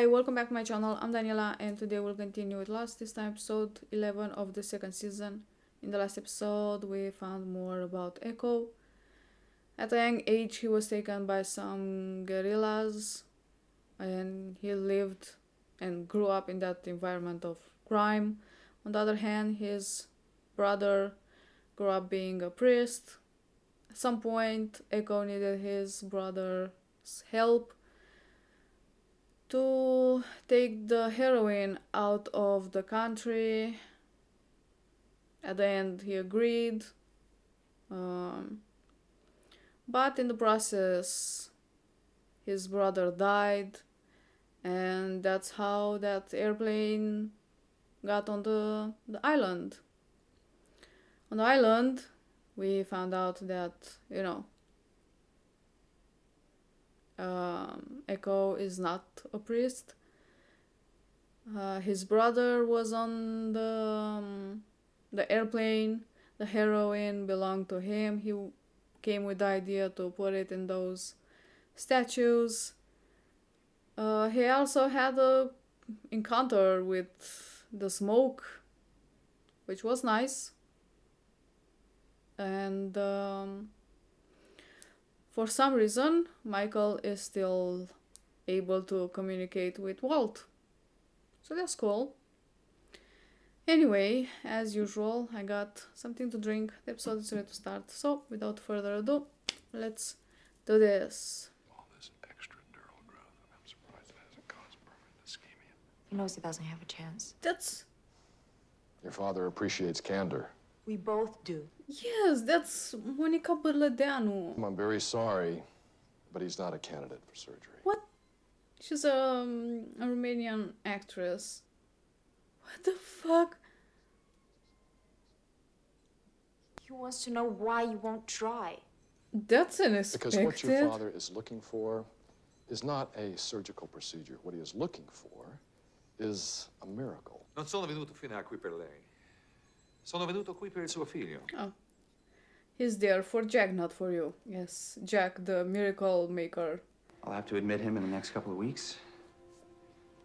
Hi, welcome back to my channel. I'm Daniela and today we'll continue with this time episode 11 of the second season. In the last episode we found more about Echo. At a young age he was taken by some guerrillas and he lived and grew up in that environment of crime. On the other hand, his brother grew up being a priest. At some point Echo needed his brother's help to take the heroin out of the country. At the end he agreed, but in the process his brother died, and that's how that airplane got on the island. On the island we found out that, Echo is not a priest. His brother was on the airplane. The heroin belonged to him. He came with the idea to put it in those statues. He also had a encounter with the smoke, which was nice. And for some reason, Michael is still able to communicate with Walt. So that's cool. Anyway, as usual, I got something to drink. The episode is ready to start. So, without further ado, let's do this. All this extra neural growth, and I'm surprised it hasn't caused permanent ischemia. He knows he doesn't have a chance. That's... Your father appreciates candor. We both do. Yes, that's Monica Bărlădeanu. I'm very sorry, but he's not a candidate for surgery. What? She's a Romanian actress. What the fuck? He wants to know why you won't try. That's unexpected. Because what your father is looking for is not a surgical procedure. What he is looking for is a miracle. Non sono venuto fino a qui per lei. Sono venuto qui per il suo figlio. Oh. He's there for Jack, not for you. Yes, Jack, the miracle maker. I'll have to admit him in the next couple of weeks.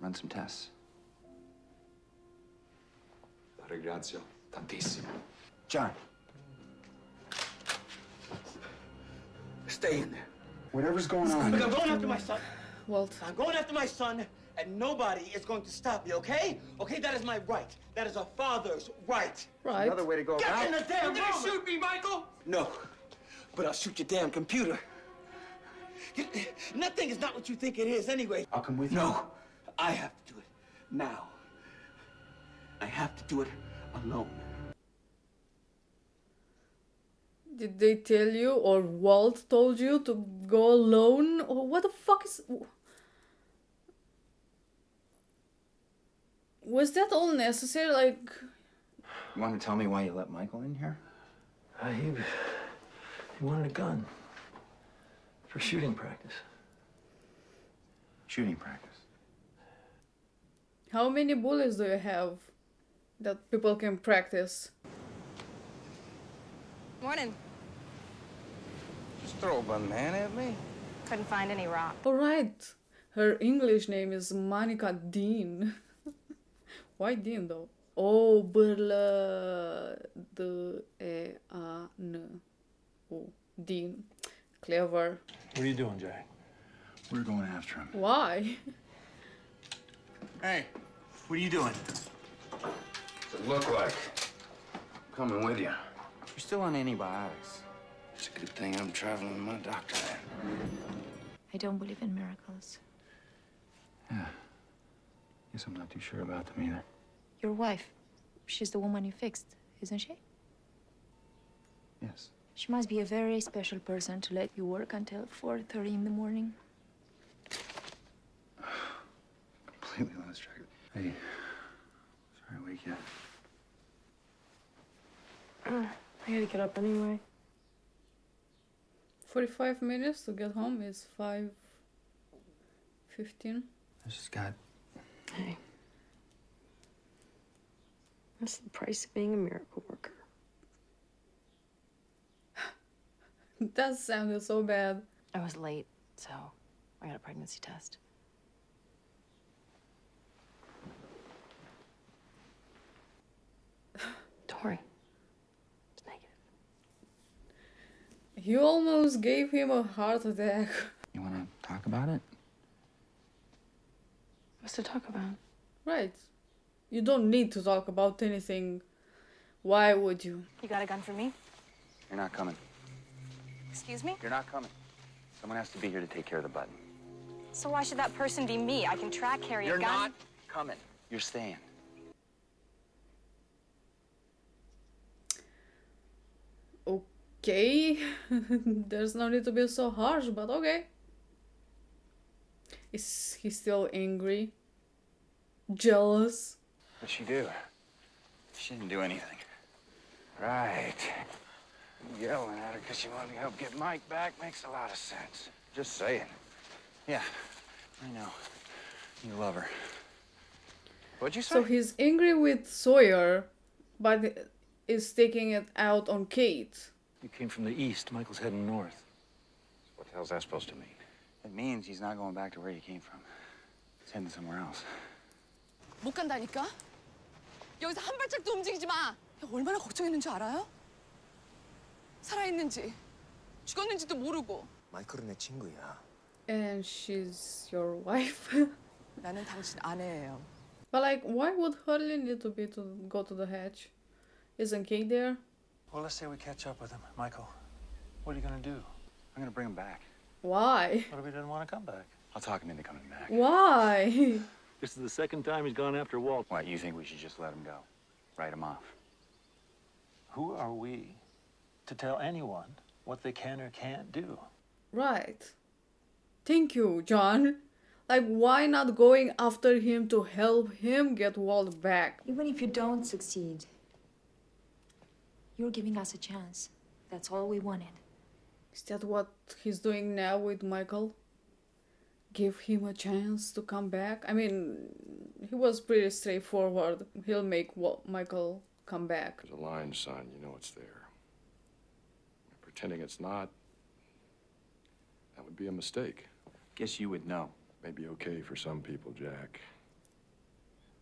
Run some tests. La ringrazio tantissimo. John. Stay in there. Whatever's going on. Look, I'm going after my son. Walt. I'm going after my son, and nobody is going to stop me, okay? Okay, that is my right. That is a father's right. Right. Another way to go Get about in the damn room! You're gonna shoot me, Michael? No, but I'll shoot your damn computer. And that thing is not what you think it is anyway. I'll come with you. No, I have to do it now. I have to do it alone. Did they tell you, or Walt told you to go alone? Or what the fuck is... Was that all necessary? Like... You want to tell me why you let Michael in here? He wanted a gun for shooting practice. Shooting practice. How many bullets do you have that people can practice? Morning. Just throw a banana at me. Couldn't find any rock. Alright, her English name is Monica Dean. Why Dean though? Oh, Bărlădeanu. Dean. Clever. What are you doing, Jack? We're going after him. Why? Hey, what are you doing? What's it look like? I'm coming with you. You're still on antibiotics. It's a good thing I'm traveling with my doctor then. I don't believe in miracles. Yeah. Guess I'm not too sure about them either. Your wife, she's the woman you fixed, isn't she? Yes. She must be a very special person to let you work until 4:30 in the morning. Completely lost track of it. Hey, sorry to wake you up. I gotta get up anyway. 45 minutes to get home is 5:15. I just got... Hey. That's the price of being a miracle worker. That sounded so bad. I was late, so I got a pregnancy test. You almost gave him a heart attack. You want to talk about it? What's to talk about? Right. You don't need to talk about anything. Why would you? You got a gun for me? You're not coming. Excuse me? You're not coming. Someone has to be here to take care of the button. So why should that person be me? I can track carry You're a gun. not coming. You're staying. Okay. There's no need to be so harsh, but okay. Is he still angry? Jealous? What'd she do? She didn't do anything. Right. Yelling at her because she wanted to help get Mike back makes a lot of sense. Just saying. Yeah, I know. You love her. What'd you say? So he's angry with Sawyer, but is taking it out on Kate. You came from the east. Michael's heading north. What the hell's that supposed to mean? It means he's not going back to where he came from. He's heading somewhere else. 못 간다니까? 여기서 한 발짝도 움직이지 마. 얼마나 걱정했는 줄 알아요? 살아있는지 죽었는지도 모르고. 마이클은 내 친구야. And she's your wife? 나는 당신 아내예요. But like, why would Hurley need to be to go to the hatch? Isn't Kate there? Well, let's say we catch up with him. Michael, what are you gonna do? I'm gonna bring him back. Why? What if he doesn't want to come back? I'll talk him into coming back. Why? This is the second time he's gone after Walt. What, you think we should just let him go? Write him off? Who are we to tell anyone what they can or can't do? Right. Thank you, John. Like, why not going after him to help him get Walt back? Even if you don't succeed, you're giving us a chance. That's all we wanted. Is that what he's doing now with Michael? Give him a chance to come back? I mean, he was pretty straightforward. He'll make Michael come back. There's a line, son. You know it's there. Pretending it's not, that would be a mistake. Guess you would know. Maybe okay for some people, Jack,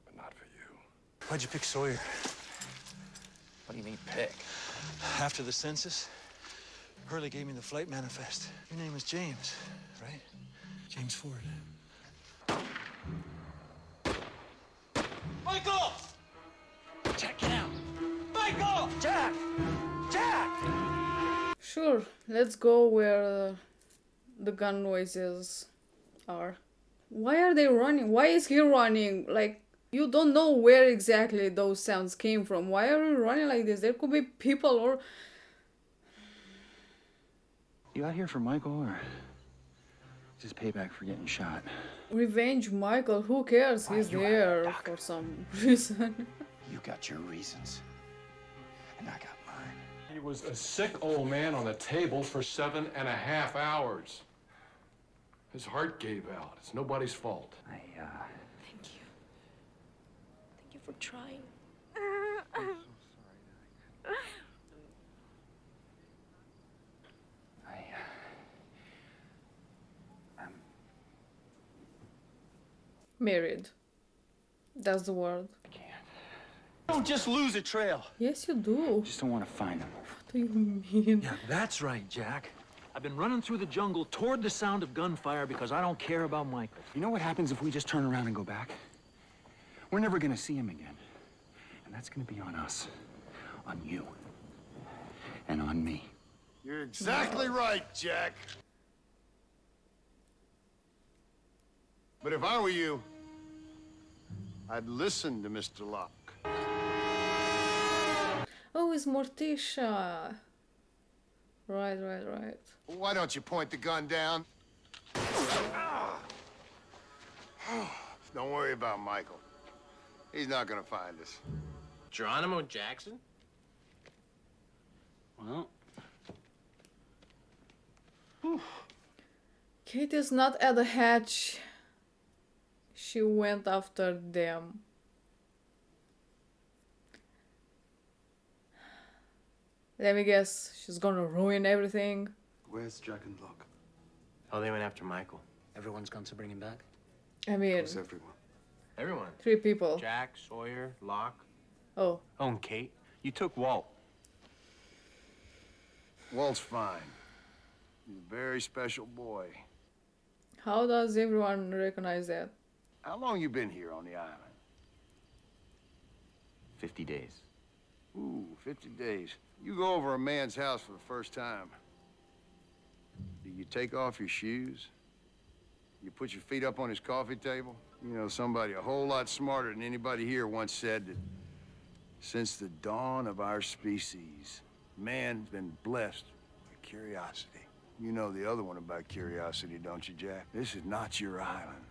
but not for you. Why'd you pick Sawyer? What do you mean, pick? After the census, Hurley gave me the flight manifest. Your name is James, right? James Ford. Michael! Jack, get out! Michael! Jack! Jack! Sure, let's go where the gun noises are. Why are they running? Why is he running? Like, you don't know where exactly those sounds came from. Why are you running like this? There could be people or... You out here for Michael, or just payback for getting shot? Revenge Michael, who cares? He's you there for some reason. You got your reasons, and I got mine. He was a sick old man on the table for 7.5 hours. His heart gave out. It's nobody's fault. Thank you. Thank you for trying. I'm Married. That's the word. I can't. Don't just lose a trail. Yes, you do. Just don't want to find him. What do you mean? Yeah, that's right, Jack. I've been running through the jungle toward the sound of gunfire because I don't care about Michael. You know what happens if we just turn around and go back? We're never gonna see him again. And that's gonna be on us. On you. And on me. You're exactly right, Jack. But if I were you, I'd listen to Mr. Locke. Oh, it's Morticia. Right. Why don't you point the gun down? Don't worry about Michael. He's not gonna find us. Geronimo Jackson? Well, Kate is not at the hatch. She went after them. Let me guess, she's gonna ruin everything. where's Jack and Locke? Oh, they went after Michael. Everyone's gone to bring him back? I mean, Where's everyone? Everyone. 3 people. Jack, Sawyer, Locke. Oh, Oh, and Kate. You took Walt. Walt's fine. He's a very special boy. How does everyone recognize that? How long you been here on the island? 50 days. Ooh, 50 days. You go over a man's house for the first time. Do you take off your shoes? You put your feet up on his coffee table? You know, somebody a whole lot smarter than anybody here once said that since the dawn of our species, man's been blessed with curiosity. You know the other one about curiosity, don't you, Jack? This is not your island.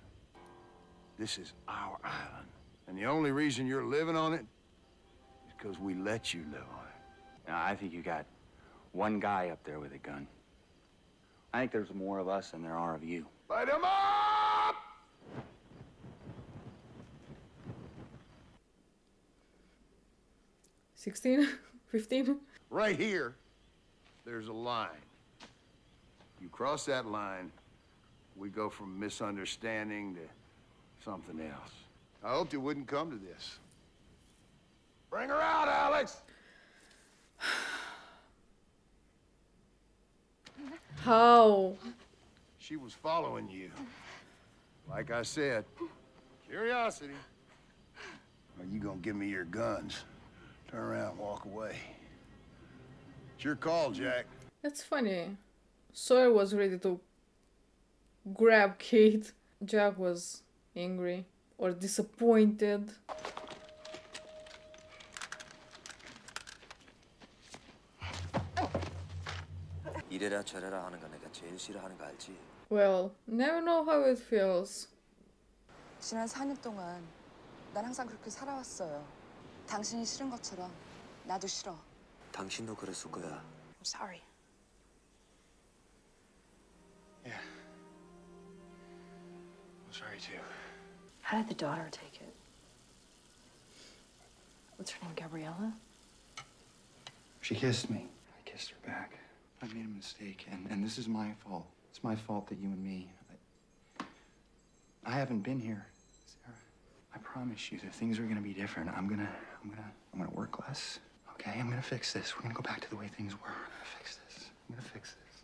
This is our island. And the only reason you're living on it is because we let you live on it. Now, I think you got one guy up there with a gun. I think there's more of us than there are of you. Light him up! 16? 15? Right here, there's a line. You cross that line, we go from misunderstanding to something else. I hoped it wouldn't come to this. Bring her out, Alex! How? She was following you. Like I said, curiosity. Are you gonna give me your guns? Turn around, walk away. It's your call, Jack. That's funny. Sawyer was ready to grab Kate. Jack was angry or disappointed. 이래라 저래라 하는 거 내가 제일 싫어하는 거 알지? Well, never know how it feels. 지난 4년 동안 난 항상 그렇게 살아왔어요. 당신이 싫은 것처럼 나도 싫어. 당신도 그랬을 거야. I'm sorry. Yeah. I'm sorry too. How did the daughter take it? What's her name, Gabriella? She kissed me. I kissed her back. I made a mistake, and this is my fault. It's my fault that you and me. I haven't been here, Sarah. I promise you that things are gonna be different. I'm gonna work less. Okay, I'm gonna fix this. We're gonna go back to the way things were. I'm gonna fix this. I'm gonna fix this.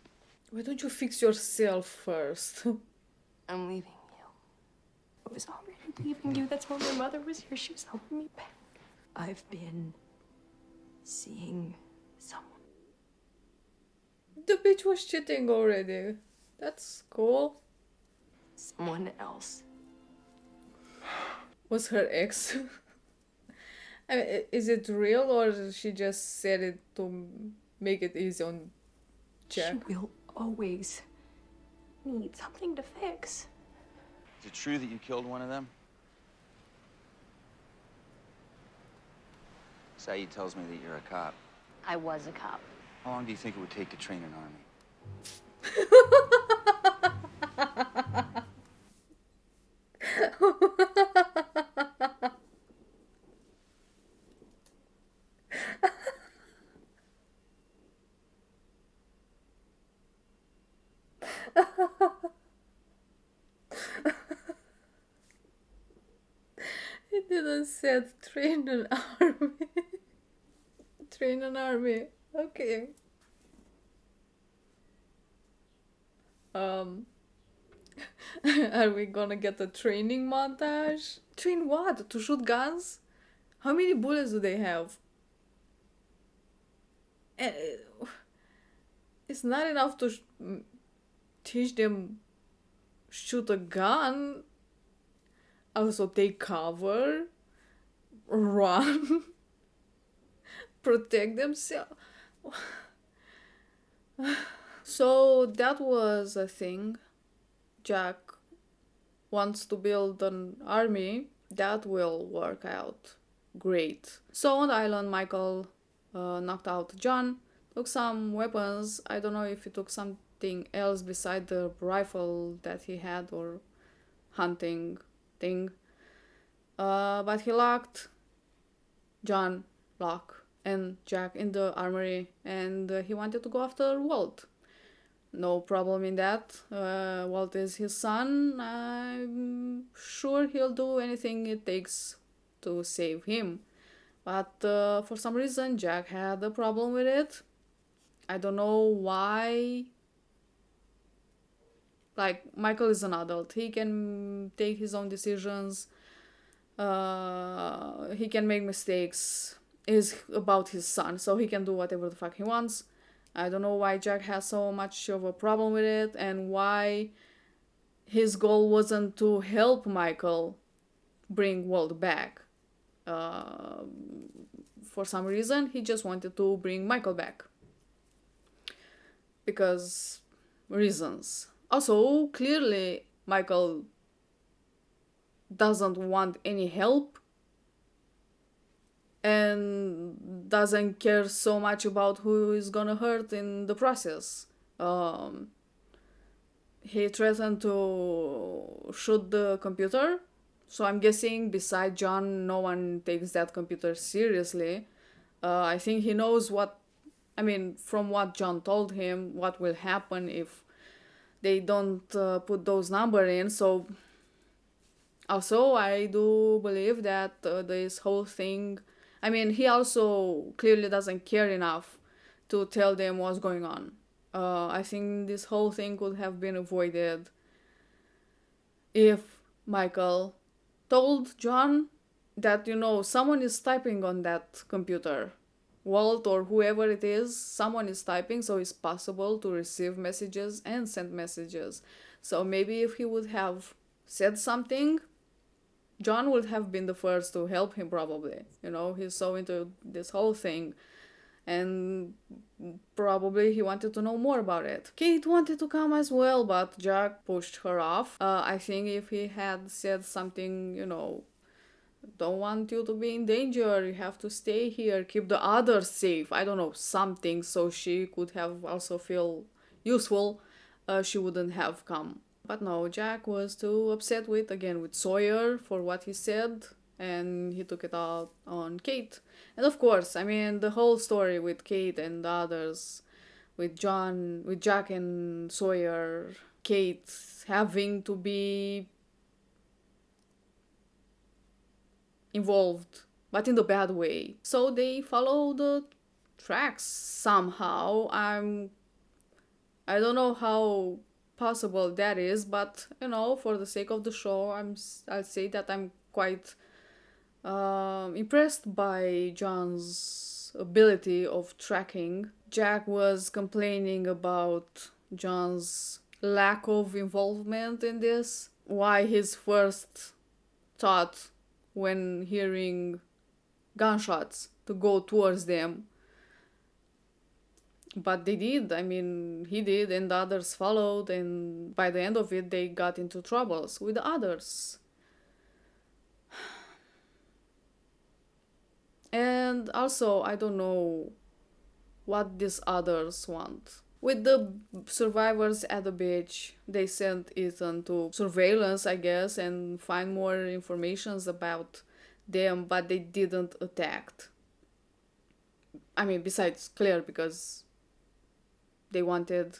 Why don't you fix yourself first? I'm leaving you. I was already leaving you. That's why my mother was here. She was helping me back. I've been seeing someone. The bitch was cheating already. That's cool. Someone else. Was her ex? I mean, is it real or she just said it to make it easy on Jack? She will always need something to fix. Is it true that you killed one of them? Saeed tells me that you're a cop. I was a cop. How long do you think it would take to train an army? It didn't say train an army. Train an army. Okay. Are we gonna get a training montage? Train what? To shoot guns? How many bullets do they have? And it's not enough to teach them shoot a gun. Also take cover, run, protect themselves. So that was a thing. Jack wants to build an army that will work out great. So on the island, Michael knocked out John, took some weapons. I don't know if he took something else beside the rifle that he had or hunting thing. But he locked John, Locke, and Jack in the armory, and he wanted to go after Walt. No problem in that. Walt is his son. I'm sure he'll do anything it takes to save him. But for some reason, Jack had a problem with it. I don't know why Like, Michael is an adult. He can take his own decisions. He can make mistakes. Is about his son, so he can do whatever the fuck he wants. I don't know why Jack has so much of a problem with it, and why his goal wasn't to help Michael bring Walt back. For some reason, he just wanted to bring Michael back. Because reasons. Also, clearly, Michael doesn't want any help and doesn't care so much about who is gonna hurt in the process. He threatened to shoot the computer, so I'm guessing beside John, no one takes that computer seriously. I think he knows from what John told him, what will happen if they don't put those numbers in. So also, I do believe that this whole thing, he also clearly doesn't care enough to tell them what's going on. I think this whole thing could have been avoided if Michael told John that, someone is typing on that computer. Walt or whoever it is, someone is typing, so it's possible to receive messages and send messages. So maybe if he would have said something, John would have been the first to help him, probably. He's so into this whole thing. And probably he wanted to know more about it. Kate wanted to come as well, but Jack pushed her off. I think if he had said something, don't want you to be in danger, you have to stay here, keep the others safe, I don't know, something, so she could have also feel useful, she wouldn't have come. But no, Jack was too upset with Sawyer for what he said, and he took it out on Kate. And of course, the whole story with Kate and the others, with Jack and Sawyer, Kate having to be involved, but in the bad way. So they follow the tracks somehow. I don't know how possible that is, but for the sake of the show, I'll say that I'm quite impressed by John's ability of tracking. Jack was complaining about John's lack of involvement in this. Why his first thought when hearing gunshots to go towards them. But they did. He did, and the others followed, and by the end of it, they got into troubles with the others. And also, I don't know what these others want. With the survivors at the beach, they sent Ethan to surveillance, I guess, and find more information about them, but they didn't attack. Besides Claire, because they wanted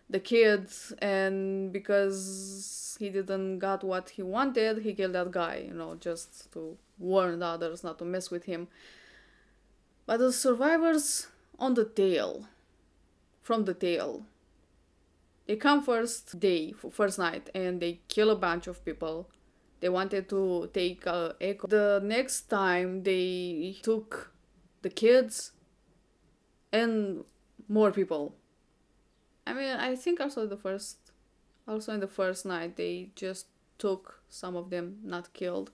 the kids, and because he didn't got what he wanted, he killed that guy, just to warn the others not to mess with him. But the survivors from the tail, they come first night, and they kill a bunch of people. They wanted to take Echo. The next time they took the kids and more people. I think also in the first night they just took some of them, not killed.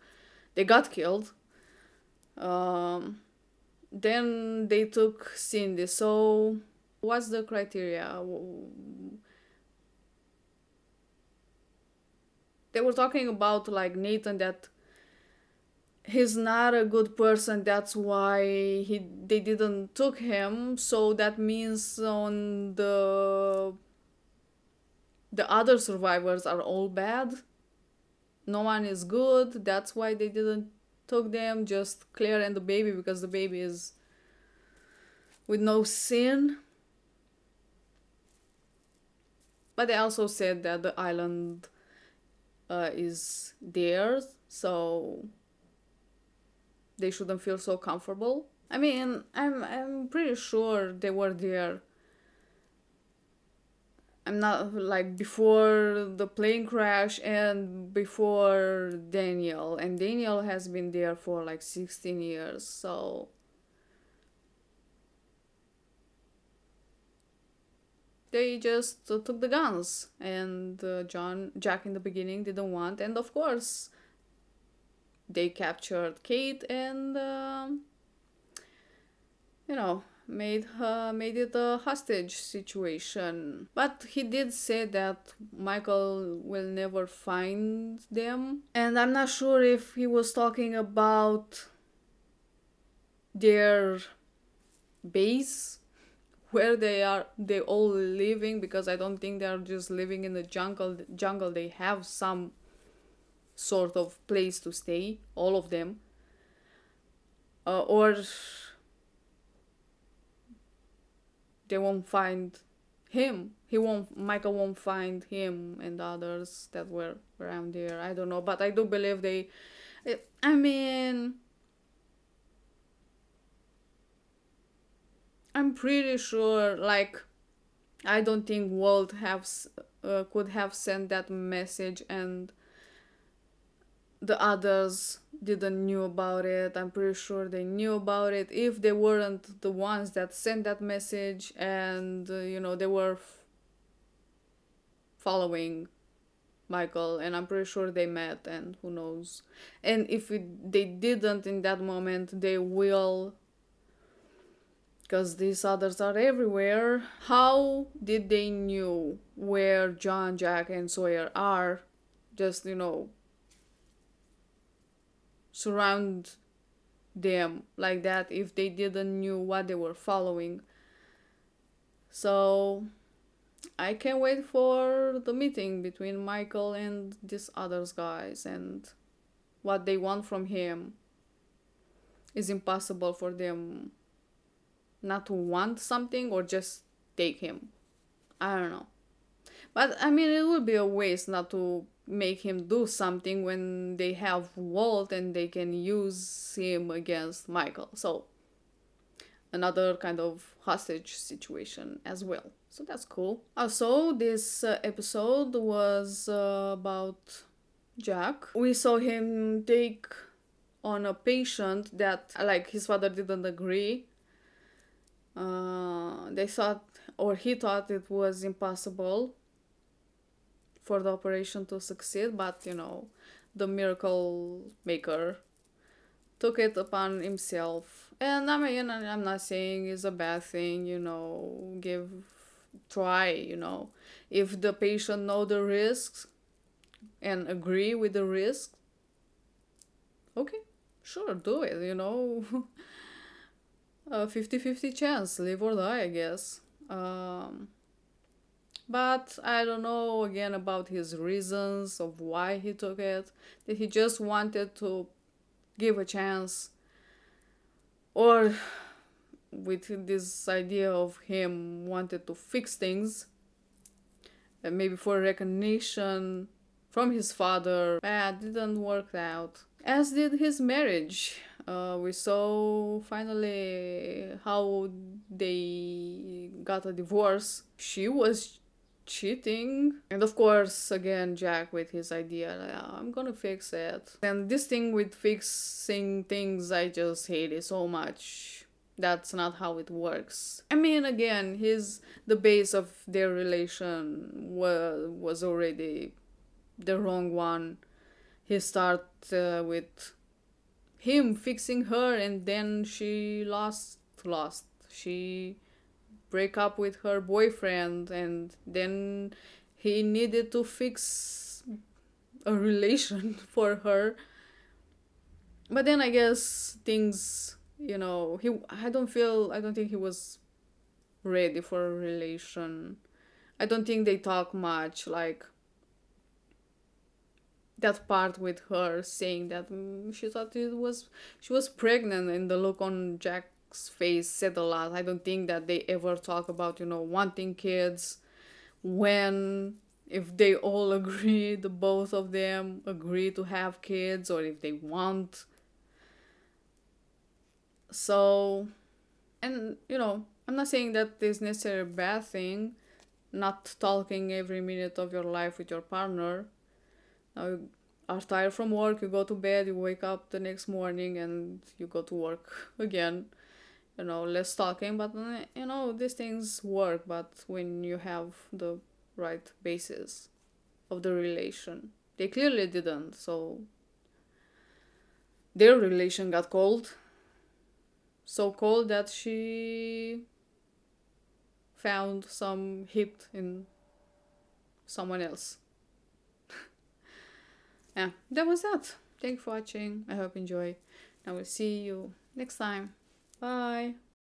They got killed. Then they took Cindy. So what's the criteria? They were talking about Nathan, that he's not a good person, that's why they didn't took him. So that means on the other survivors are all bad. No one is good. That's why they didn't took them, just Claire and the baby, because the baby is with no sin. But they also said that the island is theirs, so they shouldn't feel so comfortable. I'm pretty sure they were there. I'm not like before the plane crash and before Daniel. And Daniel has been there for like 16 years, so they just took the guns. And Jack in the beginning didn't want, and of course they captured Kate and you know, made it a hostage situation. But he did say that Michael will never find them, and I'm not sure if he was talking about their base where they all living, because I don't think they're just living in the jungle. They have some sort of place to stay, all of them, or they won't find him. Michael won't find him and the others that were around there. I don't know, but I do believe I mean, I'm pretty sure, like, I don't think Walt could have sent that message and the others didn't knew about it. I'm pretty sure they knew about it if they weren't the ones that sent that message, and they were following Michael, and I'm pretty sure they met, and who knows. And if they didn't in that moment, they will, because these others are everywhere. How did they knew where John, Jack, and Sawyer are? Just, surround them like that if they didn't knew what they were following. So I can't wait for the meeting between Michael and these others guys, and what they want from him. Is impossible for them not to want something or just take him. I don't know. But I mean, it would be a waste not to make him do something when they have Walt and they can use him against Michael. So another kind of hostage situation as well. So that's cool. Also, this episode was about Jack. We saw him take on a patient that, like, his father didn't agree. They thought, or he thought, it was impossible for the operation to succeed, but the miracle maker took it upon himself. And I mean, I'm not saying it's a bad thing, try. If the patient know the risks and agree with the risk, okay, sure, do it, a 50-50 chance, live or die, I guess. But I don't know again about his reasons of why he took it. Did he just wanted to give a chance? Or with this idea of him wanted to fix things, and maybe for recognition from his father. It didn't work out. As did his marriage. We saw finally how they got a divorce. She was cheating, and of course again Jack with his idea, I'm gonna fix it. And this thing with fixing things, I just hate it so much. That's not how it works. I mean, again, the base of their relation was already the wrong one. He started with him fixing her, and then she lost. She break up with her boyfriend, and then he needed to fix a relation for her. But then I guess things, I don't think he was ready for a relation. I don't think they talk much, like that part with her saying that she thought she was pregnant, and the look on Jack's face said a lot. I don't think that they ever talk about, wanting kids, if they all agree, the both of them agree to have kids, or if they want. So, and I'm not saying that is necessarily a bad thing, not talking every minute of your life with your partner. Now you are tired from work, you go to bed, you wake up the next morning and you go to work again. You know, less talking, but you know, these things work, but when you have the right basis of the relation. They clearly didn't, so their relation got cold. So cold that she found some heat in someone else. Yeah, that was that. Thank you for watching. I hope you enjoy. I will see you next time. Bye.